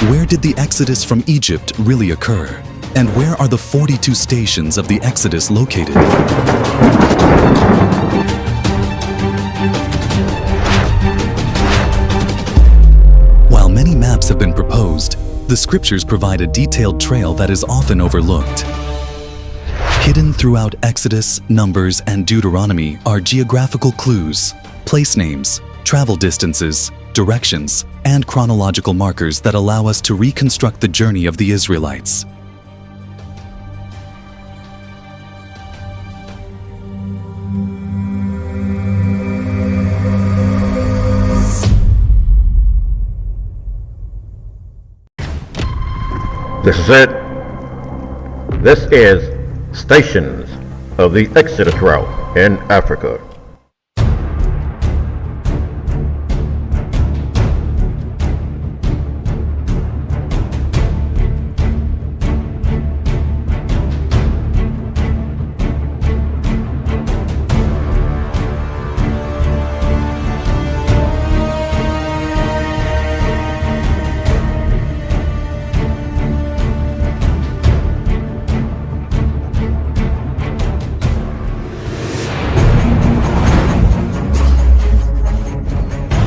Where did the exodus from Egypt really occur? And where are the 42 stations of the exodus located? While many maps have been proposed, the scriptures provide a detailed trail that is often overlooked. Hidden throughout Exodus, Numbers, and Deuteronomy are geographical clues, place names, travel distances, directions, and chronological markers that allow us to reconstruct the journey of the Israelites. This is it. This is Stations of the Exodus Route in Africa.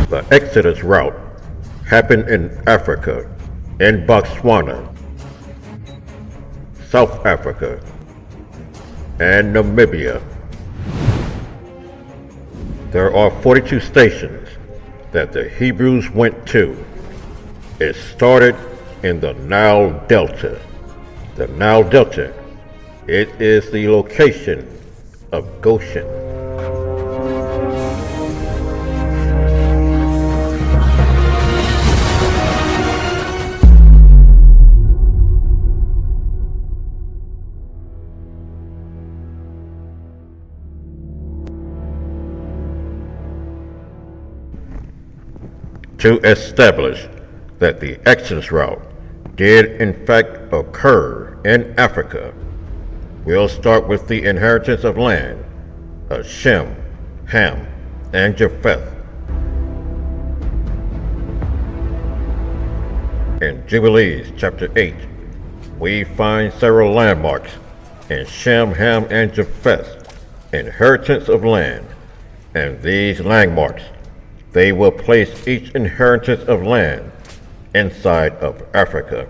The Exodus route happened in Africa, in Botswana, South Africa, and Namibia. There are 42 stations that the Hebrews went to. It started in the Nile Delta. The Nile Delta, it is the location of Goshen. To establish that the Exodus route did in fact occur in Africa, we'll start with the inheritance of land of Shem, Ham, and Japheth. In Jubilees chapter 8, we find several landmarks in Shem, Ham, and Japheth's inheritance of land, and these landmarks, they will place each inheritance of land inside of Africa.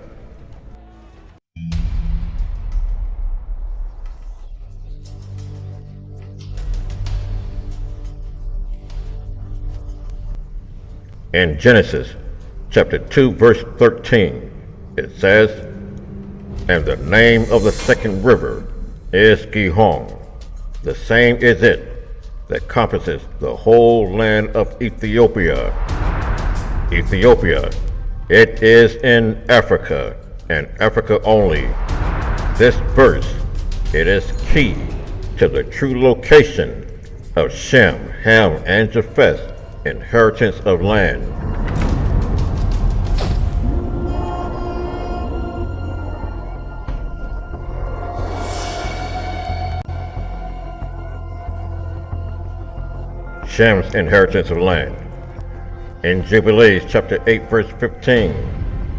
In Genesis chapter 2 verse 13, it says, "And the name of the second river is Gihon. The same is it that compasses the whole land of Ethiopia." Ethiopia, it is in Africa, and Africa only. This verse, it is key to the true location of Shem, Ham, and Japheth's inheritance of land. Shem's inheritance of land. In Jubilees chapter 8 verse 15,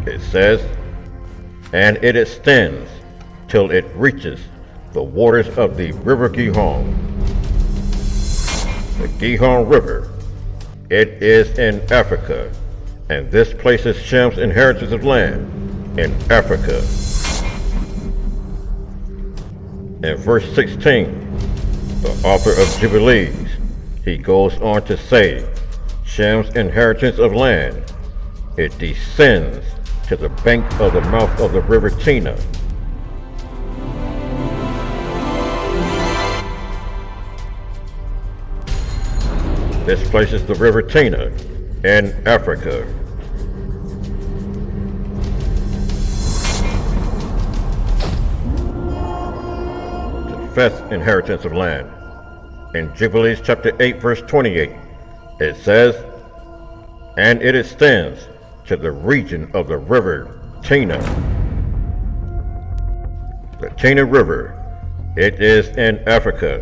it says, "And it extends till it reaches the waters of the river Gihon." The Gihon River, it is in Africa, and this places Shem's inheritance of land in Africa. In verse 16, the author of Jubilees, he goes on to say, Shem's inheritance of land, it descends to the bank of the mouth of the river Tina. This places the river Tina in Africa. Japheth's inheritance of land. In Jubilees chapter 8 verse 28, it says, "And it extends to the region of the river Tina." The Tina River, it is in Africa,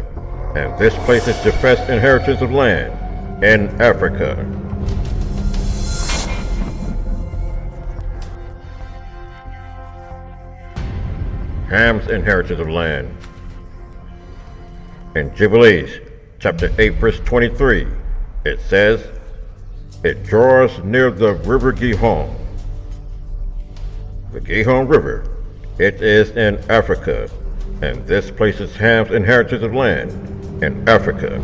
and this places Japheth's inheritance of land in Africa. Ham's inheritance of land. In Jubilees, chapter 8, verse 23, it says, "It draws near the river Gihon." The Gihon River, it is in Africa, and this places Ham's inheritance of land in Africa.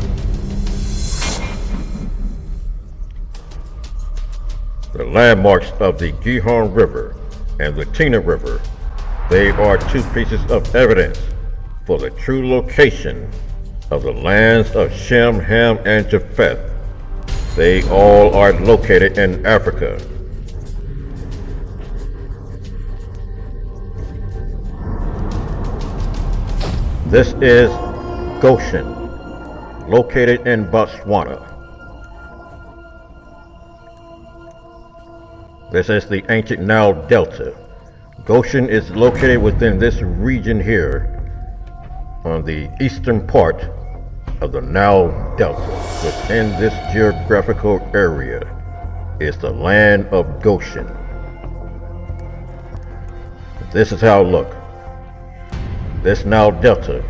The landmarks of the Gihon River and the Tina River, they are two pieces of evidence for the true location of the lands of Shem, Ham, and Japheth. They all are located in Africa. This is Goshen, located in Botswana. This is the ancient Nile Delta. Goshen is located within this region here on the eastern part of the Nile Delta. Within this geographical area is the land of Goshen. This is how it looks. This Nile Delta,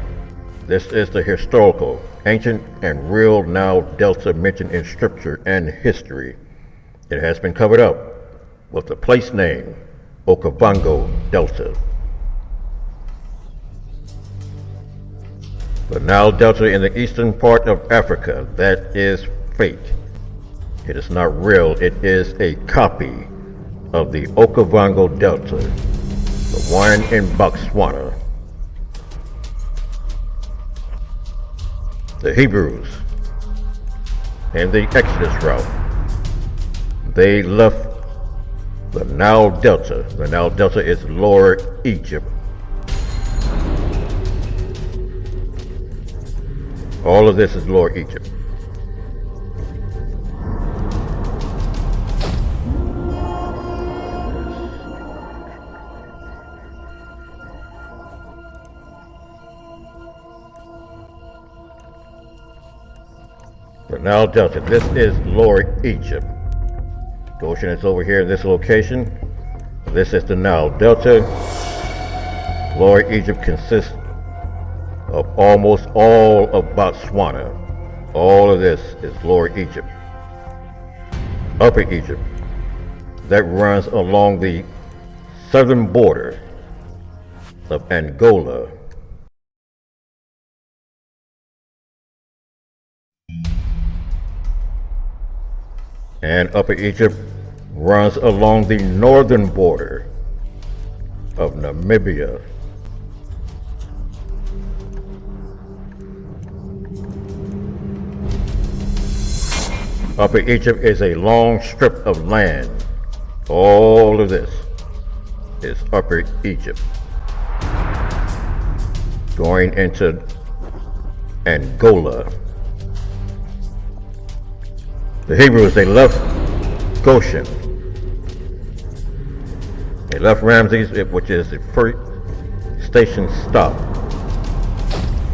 this is the historical, ancient, and real Nile Delta mentioned in scripture and history. It has been covered up with the place name Okavango Delta. The Nile Delta in the eastern part of Africa, that is fake. It is not real. It is a copy of the Okavango Delta, the one in Botswana. The Hebrews and the Exodus route, they left the Nile Delta. The Nile Delta is Lower Egypt. All of this is Lower Egypt. The Nile Delta, this is Lower Egypt. Goshen is over here in this location. This is the Nile Delta. Lower Egypt consists of almost all of Botswana. All of this is Lower Egypt. Upper Egypt, that runs along the southern border of Angola. And Upper Egypt runs along the northern border of Namibia. Upper Egypt is a long strip of land. All of this is Upper Egypt, going into Angola. The Hebrews, they left Goshen. They left Ramses, which is the first station stop.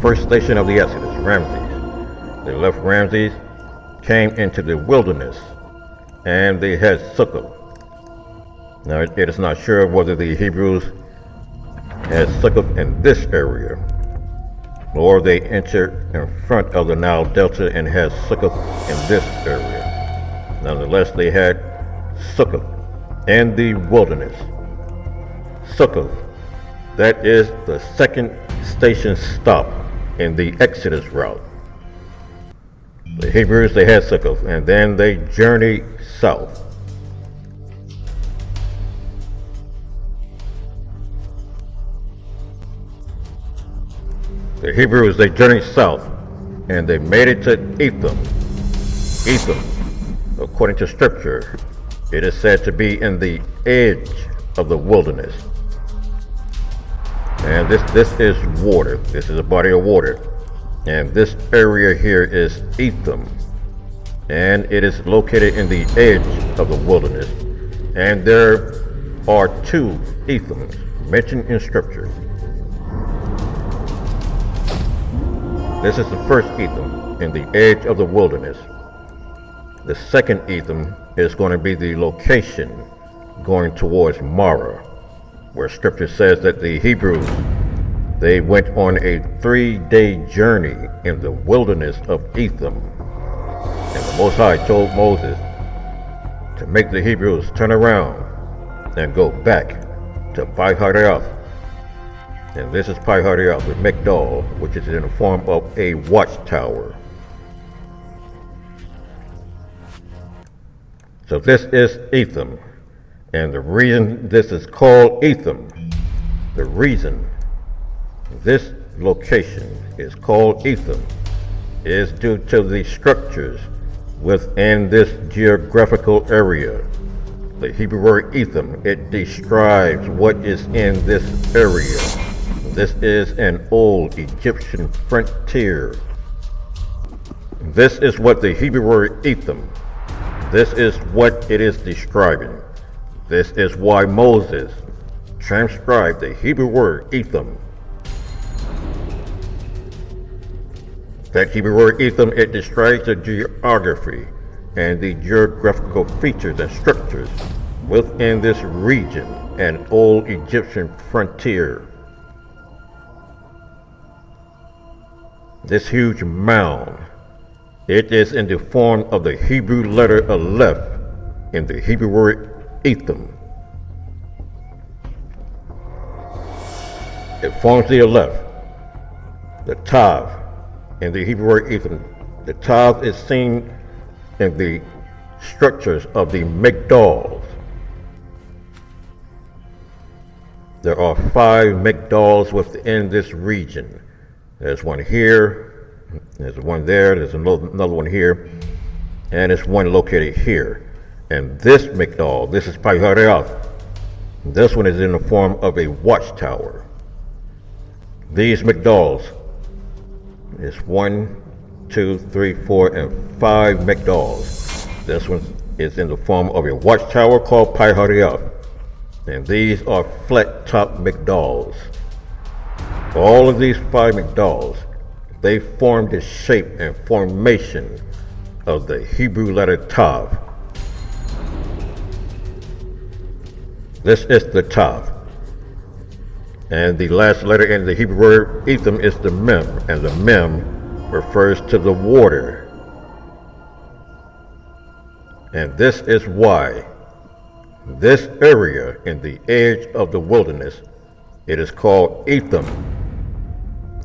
First station of the Exodus, Ramses. They left Ramses, came into the wilderness, and they had Sukkot. Now, it is not sure whether the Hebrews had Sukkot in this area, or they entered in front of the Nile Delta and had Sukkot in this area. Nonetheless, they had Sukkot in the wilderness. Sukkot, that is the second station stop in the Exodus route. The Hebrews, they had Sukkot, and then they journeyed south. The Hebrews, they journeyed south, and they made it to Etham. Etham, according to scripture, it is said to be in the edge of the wilderness. And this is water. This is a body of water. And this area here is Etham. And it is located in the edge of the wilderness. And there are two Ethams mentioned in scripture. This is the first Etham in the edge of the wilderness. The second Etham is going to be the location going towards Marah, where scripture says that the Hebrews, They went on a 3-day journey in the wilderness of Etham. And the Most High told Moses to make the Hebrews turn around and go back to Pi-Hahiroth. And this is Pi-Hahiroth with Migdal, which is in the form of a watchtower. So this is Etham. And the reason this is called Etham, the reason this location is called Etham is due to the structures within this geographical area. The Hebrew word Etham, it describes what is in this area. This is an old Egyptian frontier. This is what the Hebrew word Etham, this is what it is describing. This is why Moses transcribed the Hebrew word Etham. That Hebrew word Etham, it describes the geography and the geographical features and structures within this region, an old Egyptian frontier. This huge mound, it is in the form of the Hebrew letter Aleph in the Hebrew word Etham. It forms the Aleph, the Tav, in the Hebrew word Etham. The Tav is seen in the structures of the Migdals. There are 5 Migdals within this region. There's one here, there's one there, there's another one here, and there's one located here. And this Migdal, this is Pi-Hahiroth. This one is in the form of a watchtower. These Migdals is 1, 2, 3, 4, and 5 Migdals. This one is in the form of a watchtower called Pi-Hahiroth. And these are flat top Migdals. All of these 5 Migdals, they form the shape and formation of the Hebrew letter Tav. This is the Tav. And the last letter in the Hebrew word Etham is the Mem, and the Mem refers to the water. And this is why this area in the edge of the wilderness, it is called Etham.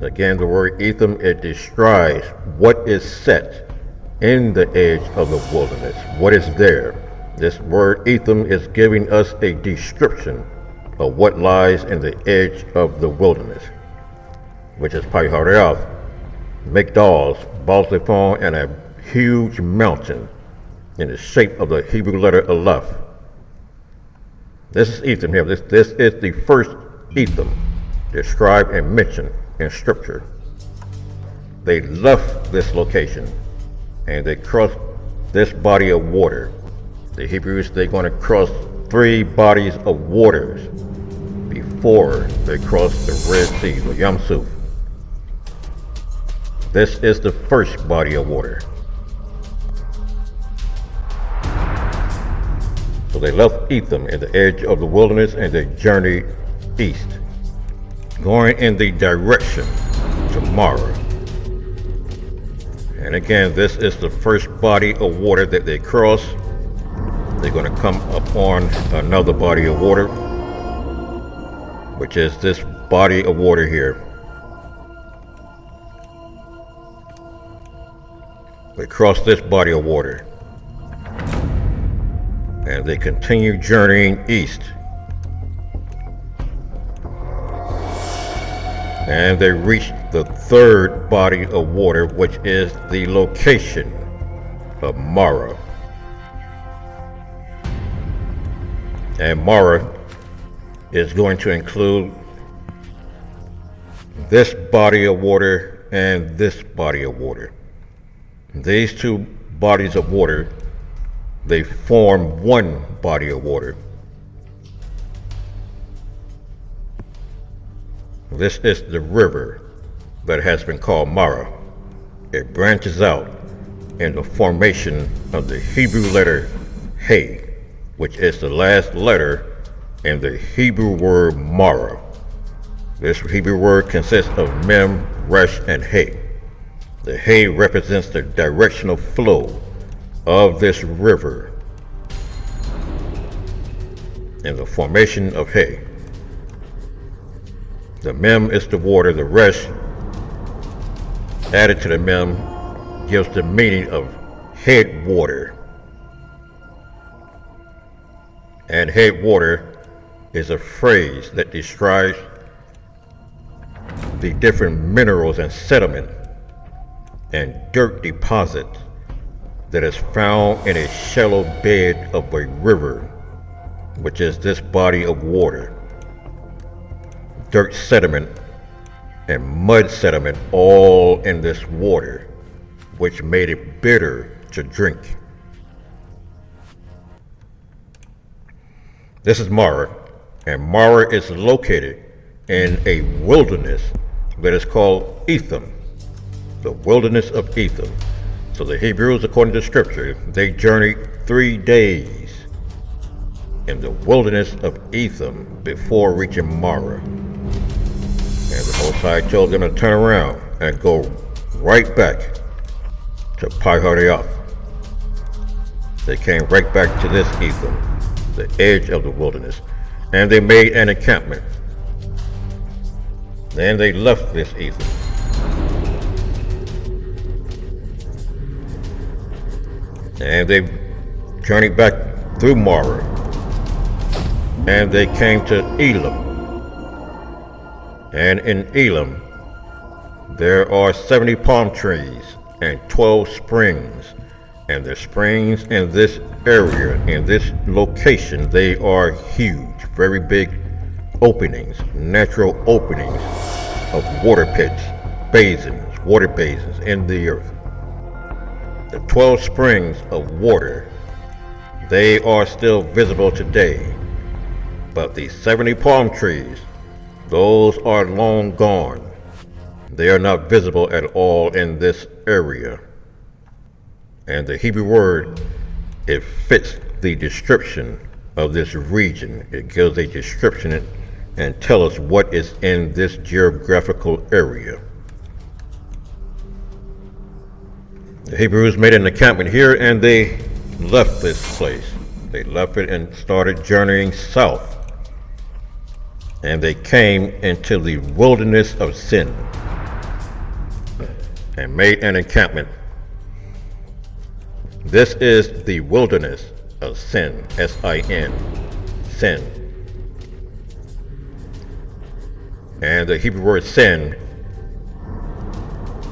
Again, the word Etham, it describes what is set in the edge of the wilderness, what is there. This word Etham is giving us a description of what lies in the edge of the wilderness, which is Pi-Hahiroth, Migdals, Balsaphon, and a huge mountain in the shape of the Hebrew letter Aleph. This is Etham here. This is the first Etham described and mentioned in Scripture. They left this location and they crossed this body of water. The Hebrews, they're going to cross 3 bodies of waters before they cross the Red Sea, the Yam Suf. This is the first body of water. So they left Etham in the edge of the wilderness and they journeyed east, going in the direction to Marah. And again, this is the first body of water that they cross. They're going to come upon another body of water, which is this body of water here. They cross this body of water and they continue journeying east. And they reach the 3rd body of water, which is the location of Marah. And Marah is going to include this body of water and this body of water. These 2 bodies of water, they form one body of water. This is the river that has been called Marah. It branches out in the formation of the Hebrew letter He, which is the last letter in the Hebrew word Marah. This Hebrew word consists of mem, resh, and hay. The hay represents the directional flow of this river and the formation of hay. The mem is the water. The resh added to the mem gives the meaning of headwater. And headwater is a phrase that describes the different minerals and sediment and dirt deposits that is found in a shallow bed of a river, which is this body of water. Dirt sediment and mud sediment all in this water, which made it bitter to drink. This is Marah, and Marah is located in a wilderness that is called Etham, the wilderness of Etham. So the Hebrews, according to scripture, they journeyed 3 days in the wilderness of Etham before reaching Marah. And the Most High told them to turn around and go right back to Pi-Hahiroth. They came right back to this Etham, the edge of the wilderness, and they made an encampment. Then they left this Etham. And they journeyed back through Marah, and they came to Elim. And in Elim, there are 70 palm trees and 12 springs. And the springs in this area, in this location, they are huge, very big openings, natural openings of water pits, basins, water basins in the earth. The 12 springs of water, they are still visible today. But the 70 palm trees, those are long gone. They are not visible at all in this area. And the Hebrew word, it fits the description of this region. It gives a description and tells us what is in this geographical area. The Hebrews made an encampment here, and they left this place. They left it and started journeying south. And they came into the wilderness of Sin and made an encampment. This is the wilderness of Sin, S-I-N, Sin. And the Hebrew word sin,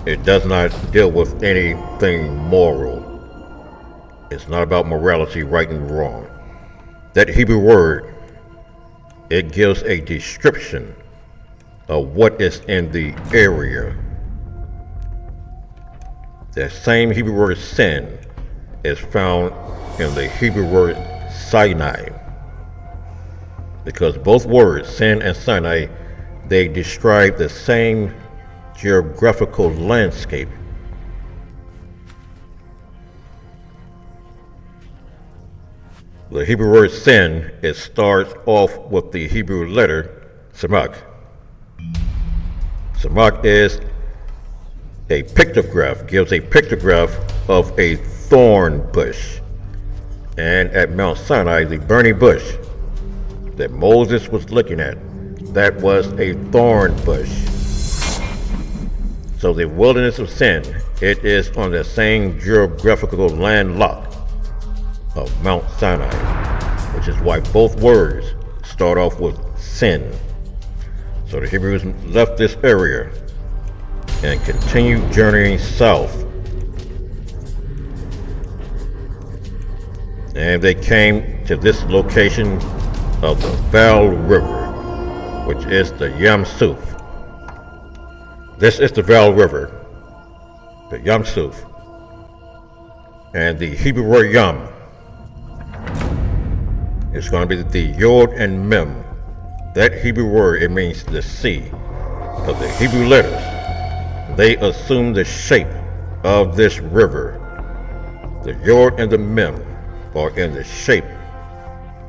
it does not deal with anything moral. It's not about morality, right and wrong. That Hebrew word, it gives a description of what is in the area. The same Hebrew word sin is found in the Hebrew word Sinai, because both words, sin and Sinai, they describe the same geographical landscape. The Hebrew word sin, it starts off with the Hebrew letter Samak. Samak is a pictograph, gives a pictograph of a thorn bush. And at Mount Sinai, the burning bush that Moses was looking at, that was a thorn bush. So the wilderness of Sin, it is on the same geographical landlock of Mount Sinai, which is why both words start off with sin. So the Hebrews left this area and continued journeying south. And they came to this location of the Val River, which is the Yam Suf. This is the Val River, the Yam Suf. And the Hebrew word Yam is going to be the Yod and Mem. That Hebrew word, it means the sea. But the Hebrew letters, they assume the shape of this river. The Yod and the Mem are in the shape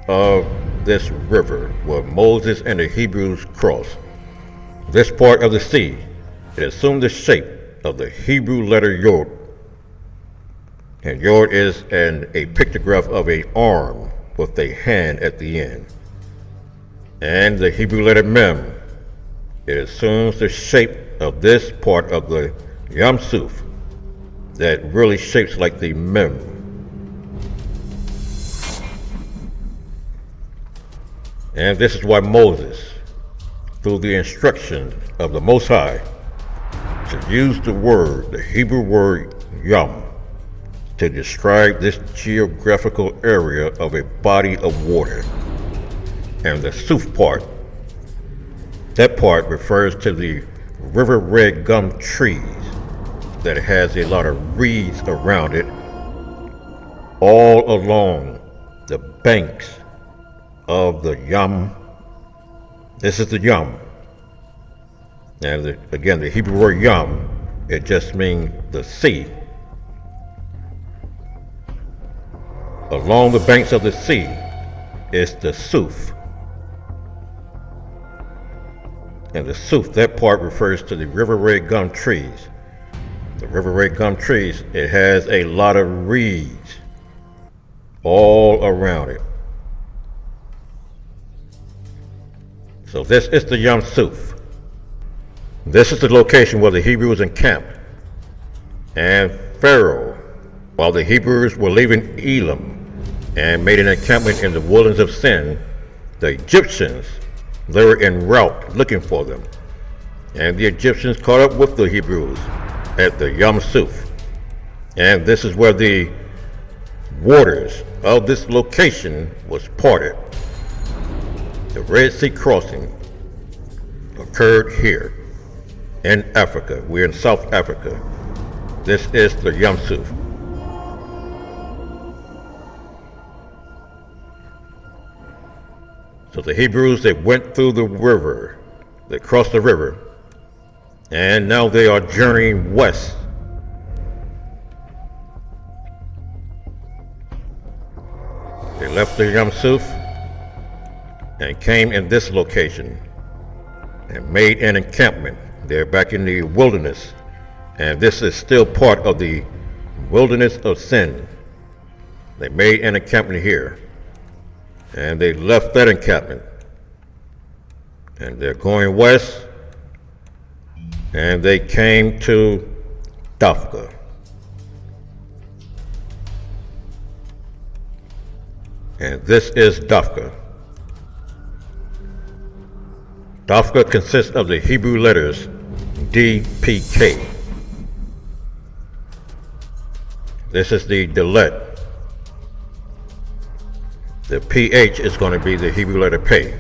of this river where Moses and the Hebrews crossed. this part of the sea, it assumed the shape of the Hebrew letter Yod. And Yod is a pictograph of an arm with a hand at the end. And the Hebrew letter Mem, it assumes the shape of this part of the Yam Suf that really shapes like the Mem. And this is why Moses, through the instructions of the Most High, to use the Hebrew word Yam, to describe this geographical area of a body of water. And the Suf part, that part refers to the river red gum trees that has a lot of reeds around it all along the banks of the Yam. This is the Yam. And again, the Hebrew word Yam, it just means the sea. Along the banks of the sea is the Suf. And the Suf, that part refers to the river red gum trees. The river red gum trees, it has a lot of reeds all around it. So this is the Yam Suf. This is the location where the Hebrews encamped. And Pharaoh, while the Hebrews were leaving Elim and made an encampment in the wilderness of Sin, the Egyptians, they were en route looking for them. And the Egyptians caught up with the Hebrews at the Yam Suf. And this is where the waters of this location was parted. The Red Sea crossing occurred here in Africa. We're in South Africa. This is the Yam Suf. So the Hebrews, they went through the river, they crossed the river, and now they are journeying west. They left the Yam Suf and came in this location and made an encampment. They're back in the wilderness, and this is still part of the wilderness of Sin. They made an encampment here. And they left that encampment. And they're going west. And they came to Dophkah. And this is Dophkah. Dophkah consists of the Hebrew letters DPK. This is the Dalet. The PH is going to be the Hebrew letter Pei.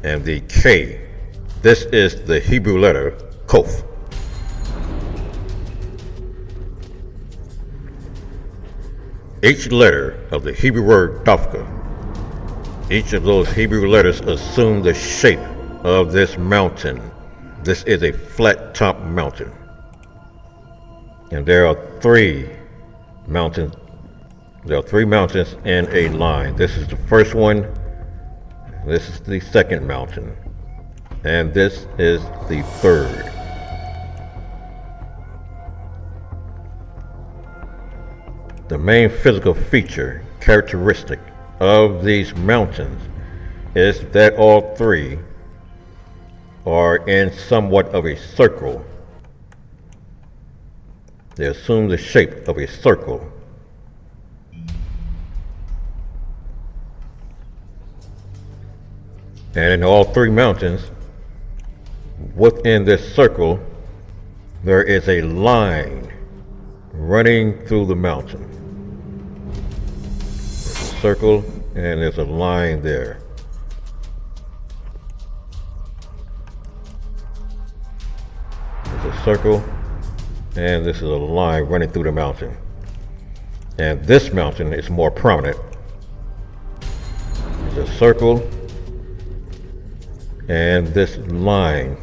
And the K, this is the Hebrew letter Kof. Each letter of the Hebrew word Dophkah, each of those Hebrew letters assume the shape of this mountain. This is a flat top mountain. And there are three mountains. There are three mountains in a line. This is the first one. This is the second mountain. And this is the third. The main physical feature, characteristic of these mountains is that all three are in somewhat of a circle. They assume the shape of a circle. And in all three mountains, within this circle, there is a line running through the mountain. There's a circle and there's a line there. There's a circle and this is a line running through the mountain. And this mountain is more prominent. There's a circle and this line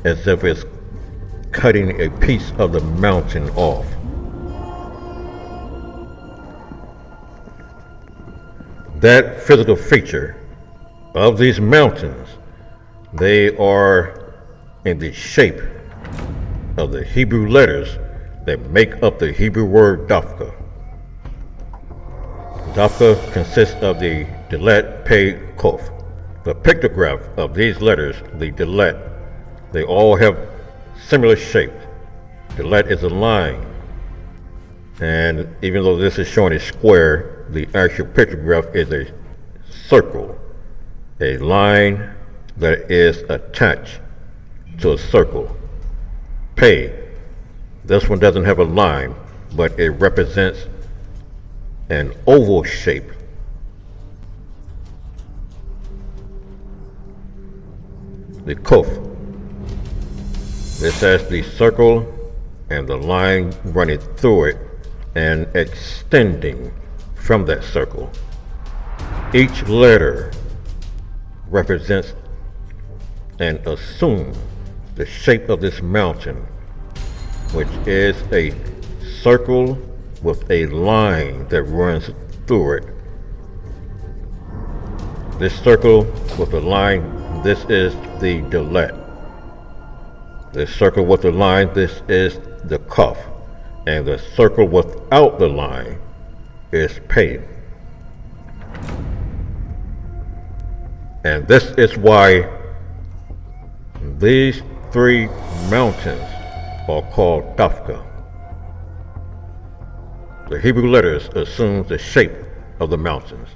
as if it's cutting a piece of the mountain off. That physical feature of these mountains They are in the shape of the Hebrew letters that make up the Hebrew word Dophkah. Dophkah consists of the Dalet, Pei, Kof. The pictograph of these letters, the Dalet, they all have similar shapes. Dalet is a line, and even though this is showing a square, the actual pictograph is a circle, a line that is attached to a circle. Pei, this one doesn't have a line, but it represents an oval shape. The Kof, this has the circle and the line running through it and extending from that circle. Each letter represents and assumes the shape of this mountain, which is a circle with a line that runs through it. This circle with a line, this is the Dalet. This circle with the line, this is the Kof. And the circle without the line is Pei. And this is why these three mountains are called Dophkah. The Hebrew letters assume the shape of the mountains.